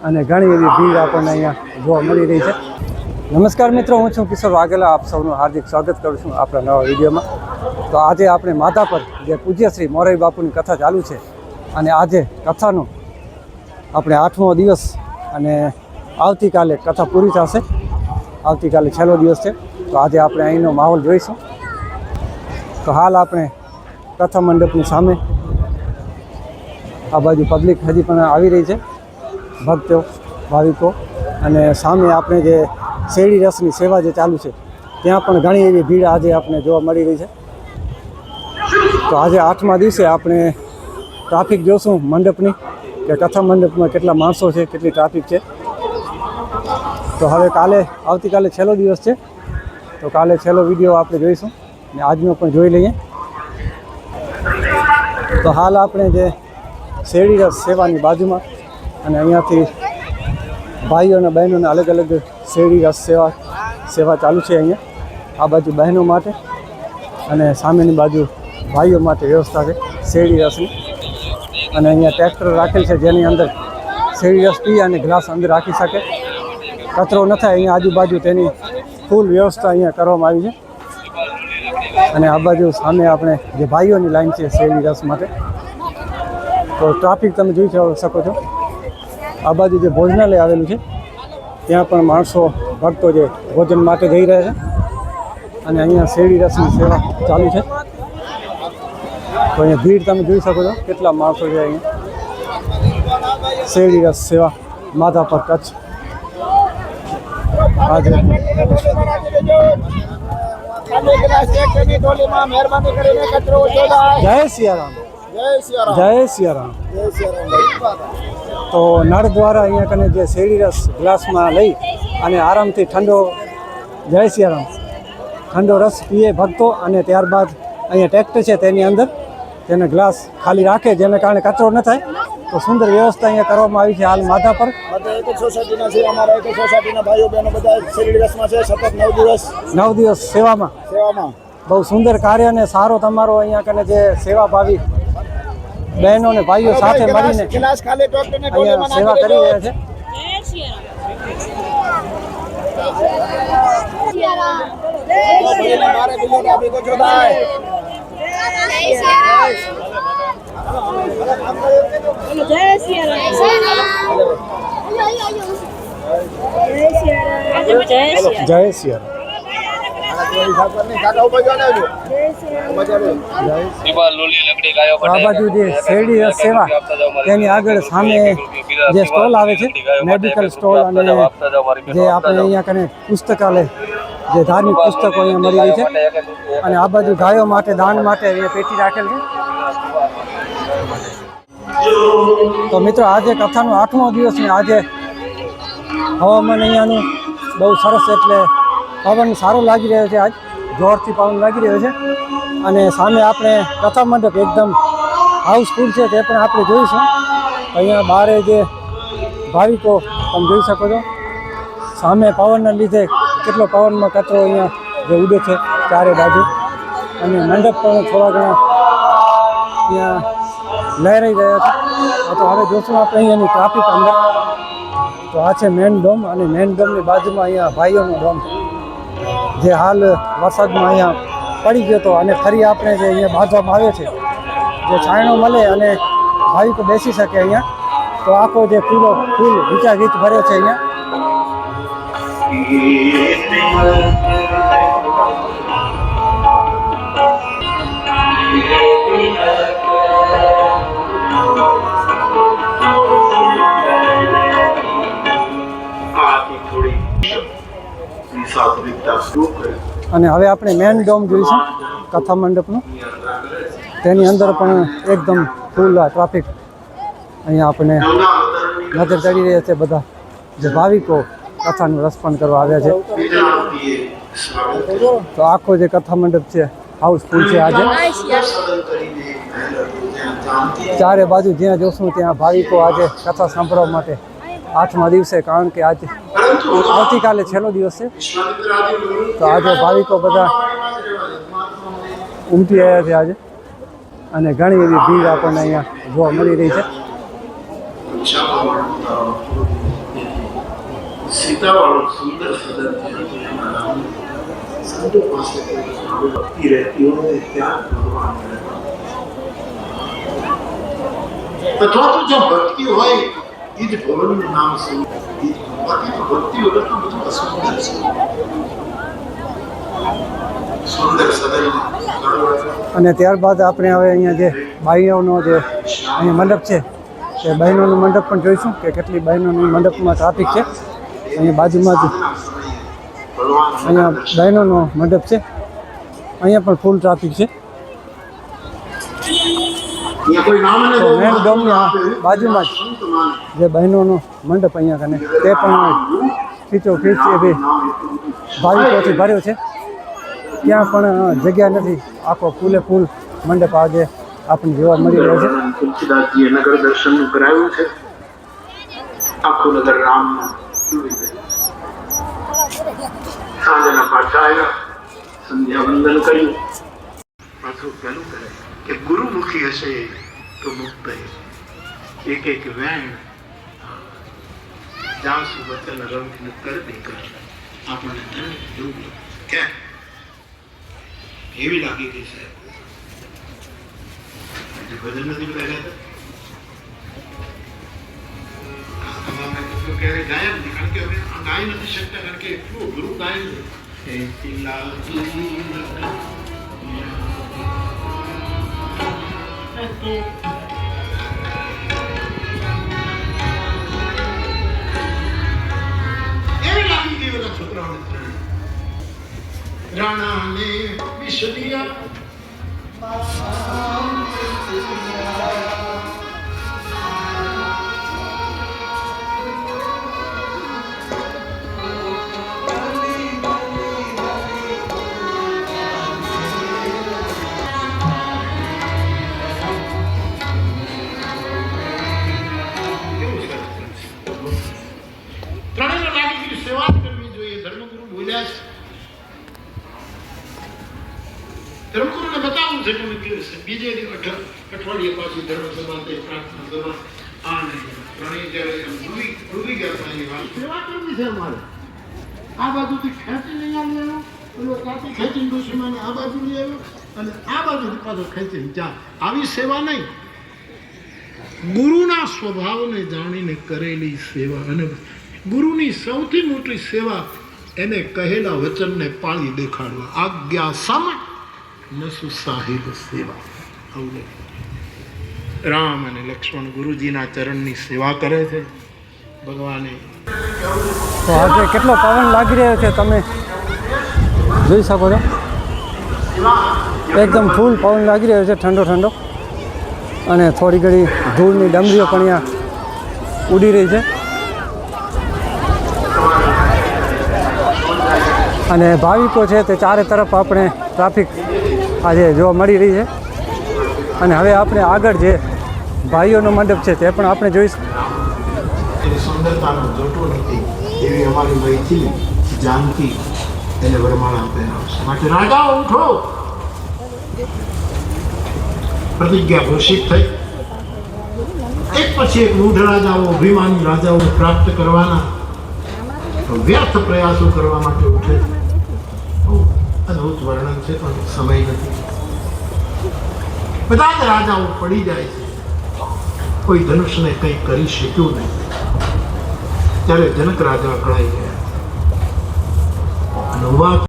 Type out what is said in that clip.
અને ઘણી એવી ભીડ આપણને અહીંયા જોવા મળી રહી છે। નમસ્કાર મિત્રો, હું છું કિશોર વાઘેલા, આપ સૌનું હાર્દિક સ્વાગત કરું છું આપણા નવા વિડીયોમાં। તો આજે આપણે માધાપર જે પૂજ્ય શ્રી મોરારી બાપુની કથા ચાલુ છે અને આજે કથાનો આપણે 8મો દિવસ અને આવતીકાલે કથા પૂરી થશે। આવતીકાલે છેલ્લો દિવસ છે, તો આજે આપણે અહીંનો માહોલ જોઈશું। તો હાલ આપણે કથા મંડપની સામે આ બાજુ પબ્લિક હજી પણ આવી રહી છે, ભક્તો ભાવિકો, અને સામે આપણે જે શેરડી રસની સેવા જે ચાલુ છે ત્યાં પણ ઘણી એવી ભીડ આજે આપણે જોવા મળી રહી છે। તો આજે 8મા દિવસે આપણે ટ્રાફિક જોશું મંડપની, કે કથા મંડપમાં કેટલા માણસો છે, કેટલી ટ્રાફિક છે। તો હવે આવતીકાલે છેલ્લો દિવસ છે, તો કાલે છેલ્લો વિડીયો આપણે જોઈશું અને આજનો પણ જોઈ લઈએ। તો હાલ આપણે જે શેરડી રસ સેવાની બાજુમાં અને અહીંયાથી ભાઈઓ અને બહેનોને અલગ અલગ શેરડી રસ સેવા ચાલુ છે। અહીંયા આ બાજુ બહેનો માટે અને સામેની બાજુ ભાઈઓ માટે વ્યવસ્થા છે શેરડી રસની, અને અહીંયા ટ્રેક્ટર રાખેલ છે જેની અંદર શેરડી રસ પી અને ગ્લાસ અંદર રાખી શકે, કચરો ન થાય અહીંયા આજુબાજુ તેની ફૂલ વ્યવસ્થા અહીંયા કરવામાં આવી છે। અને આ બાજુ સામે આપણે જે ભાઈઓની લાઈન છે શેરડી રસ માટે, તો ટ્રાફિક તમે જોઈ શકો છો। આ બાજુ જે ભોજનાલય આવેલું છે ત્યાં પણ માણસો ભક્તો જે ભોજન માટે જઈ રહ્યા છે, અને અહીંયા શેરડી રસની સેવા ચાલુ છે। તો અહીંયા ભીડ તમે જોઈ શકો છો, કેટલા માણસો છે અહીંયા શેરડી રસ સેવા માધાપર કચ્છ। આજે જય સિયારામ, જય સિયારામ। તો નળ દ્વારા અહીંયા કને જે શેરડી રસ ગ્લાસમાં લઈ અને આરામથી ઠંડો, જય સિયારામ, ઠંડો રસ પીએ ભક્તો, અને ત્યારબાદ અહીંયા ટ્રેક્ટર છે તેની અંદર તેને ગ્લાસ ખાલી રાખે, જેને કારણે કચરો ન થાય। તો સુંદર વ્યવસ્થા અહીંયા કરવામાં આવી છે હાલ માધાપર। સોસાયટીના છે, અમારા સોસાયટીના ભાઈઓ બહેનો બધા શેરડી રસમાં છે, સતત 9 દિવસ સેવામાં બહુ સુંદર કાર્ય અને સારો તમારો અહીંયા કને જે સેવાભાવી બહેનો અને ભાઈઓ સાથે મળીને અહીંયા સેવા કરી રહ્યા છે। જય સિયારામ। આ બાજુ જે શેરડી રસ સેવા તેની આગળ સામે જે સ્ટોલ આવે છે, મેડિકલ સ્ટોલ, અને જે આપણે અહીંયા કને પુસ્તકાલય, જે ધાર્મિક પુસ્તકો અહીંયા મળી રહી છે, અને આ બાજુ ગાયો માટે દાન માટે અહીંયા પેટી રાખેલ છે। તો મિત્રો આજે કથાનો 8મો દિવસ ને આજે હવામાન અહીંયાનું બહુ સરસ, એટલે પવન સારો લાગી રહ્યો છે, આજ જોરથી પવન લાગી રહ્યો છે। અને સામે આપણે કથા મંડપ એકદમ હાઉસફુલ છે, તે પણ આપણે જોઈશું। અહીંયા બારે જે ભાવિકો તમે જોઈ શકો છો, સામે પવનના લીધે કેટલો પવનમાં કચરો અહીંયા જે ઉડે છે ચારે બાજુ, અને મંડપ પણ થોડા ઘણા ત્યાં લહેરાઈ રહ્યા છે। તો હવે જોશું આપણે અહીંયાની ટ્રાફિક અંદર। તો આ છે મેન ડોમ, અને મેન ડોમની બાજુમાં અહીંયા ભાઈઓનો ડોમ જે હાલ વરસાદમાં અહીંયા પડી ગયો હતો, અને ફરી આપણે જે અહીંયા બાંધવામાં આવે છે, જે છાંયડો મળે અને ભાવિકો બેસી શકે અહીંયા। તો આખો જે ફૂલ ગીચ ભર્યો છે અહીંયા। અને હવે આપણે મેન ડોમ જોઈશું કથા મંડપનું, તેની અંદર પણ એકદમ ફૂલ ટ્રાફિક અહીંયા આપણે નજર ચડી રહ્યા છે। બધા જે ભાવિકો કથાનું રસપાન કરવા આવ્યા છે, તો આખો જે કથા મંડપ છે હાઉસફુલ છે આજે। ચારે બાજુ જ્યાં જોશું ત્યાં ભાવિકો આજે કથા સાંભળવા માટે 8મા દિવસે, કારણ કે આજે આવતીકાલે છેલ્લો દિવસ છે, તો આજે ભાવિકો બધા ઉમટી આવ્યા છે આજે, અને ઘણી એવી ભીડ આપણને અહીંયા જોવા મળી રહી છે। સીતાવાળો સુંદર સદન સંતો પાસે ભક્તિ રહેતી હોય ત્યાં ભગવાન અથવા તો જો ભક્તિ હોય એ જ ભગવાનનું નામ શું બાકી તો ભક્તિ વગર તો બધું અસુંદર છે. સુંદર સદન અને ત્યારબાદ આપણે હવે અહીંયા જે બાઈઓનો જે અહીંયા મંડપ છે તે બહેનોનો મંડપ પણ જોઈશું કે કેટલી બહેનોની મંડપમાં ટ્રાફિક છે. અહીંયા બાજુમાં જ અહીંયા બહેનોનો મંડપ છે, અહીંયા પણ ફૂલ ટ્રાફિક છે. તો મેન ડોમની બાજુમાં જ જે બહેનોનો મંડપ અહીંયા કને તે પણ ખીચો ખીચ એ બી ભાવિકોથી ભર્યો છે. ત્યાં પણ જગ્યા નથી, આખો ફૂલે ફૂલ મંડપ આજે આપણને જોવા મળી રહ્યો છે. તુલસીદાસજીએ નગર દર્શન કરાવ્યું છે. આખું નગર રામ સાંજના પાછા આવ્યા, સંધ્યા વંદન કર્યું. પાછું પેલું કરે કે ગુરુમુખી હશે તો મુક્ત એક એક વેણ જ્યાં સુ વચન રંગ કર દે કર આપણને કે એવી લાગી ગઈ સાહેબ. ભજન નથી બધા ક્યારે ગાયા નથી, કારણ કે હવે ગાઈ નથી શકતા, કારણ કે એટલું ગુરુ ગાય એવી લાગી ગઈ બધા છોકરાઓને. રાણા ને વિશલિયા ત્રણેય લાગી સેવા કરવી જોઈએ. ધર્મગુરુ બોલ્યા છે, ધર્મગુરુને બતાવવું છે પણ બીજે અઠવાડિયે પાછી ધર્મ સભા પ્રાર્થના સભા આ નહીં ત્રણેય જ્યારે ડૂબી ગયા હતા એની વાત સેવા કરવી છે અમારે. આ બાજુથી ખેંચી નહીં આવ્યો, પેલો ત્યાંથી ખેંચીને ડોશીમાને આ બાજુ લઈ આવ્યો અને આ બાજુથી પાછો ખેંચીને ત્યાં. આવી સેવા નહીં, ગુરુના સ્વભાવને જાણીને કરેલી સેવા. અને ગુરુની સૌથી મોટી સેવા એને કહેલા વચનને પાળી દેખાડવા. આજ્ઞા સમ નસુ સાહિબ સેવા. રામ અને લક્ષ્મણ ગુરુજીના ચરણની સેવા કરે છે ભગવાને. તો આજે કેટલો પવન લાગી રહ્યો છે તમે જોઈ શકો છો. એકદમ ફૂલ પવન લાગી રહ્યો છે, ઠંડો ઠંડો, અને થોડી ઘણી ધૂળની ડમરીઓ પણ અહીંયા ઉડી રહી છે. અને ભાવિકો છે તે ચારે તરફ આપણે ટ્રાફિક આજે જોવા મળી રહી છે. અને હવે આપણે આગળ જે ભાઈઓનો મંડપ છે તે પણ આપણે જોઈશું. એની સુંદરતાનો જોટો નથી એવી અમારી મૈથિલી જાનકી એને વરમાળા પહેરાવશે. માટે રાજાઓ ઉઠો, પ્રતિજ્ઞા ઘોષિત થઈ. એક પછી એક મૂઢ રાજાઓ, અભિમાની રાજાઓ પ્રાપ્ત કરવાના વ્યર્થ પ્રયાસો કરવા માટે ઉઠે. અદભુત વર્ણન છે પણ સમય નથી. બધા જ રાજાઓ પડી જાય છે, કોઈ ધનુષને કંઈ કરી શક્યું નહીં. ત્યારે જનક રાજા અકળાઈ ગયા અને ઉભા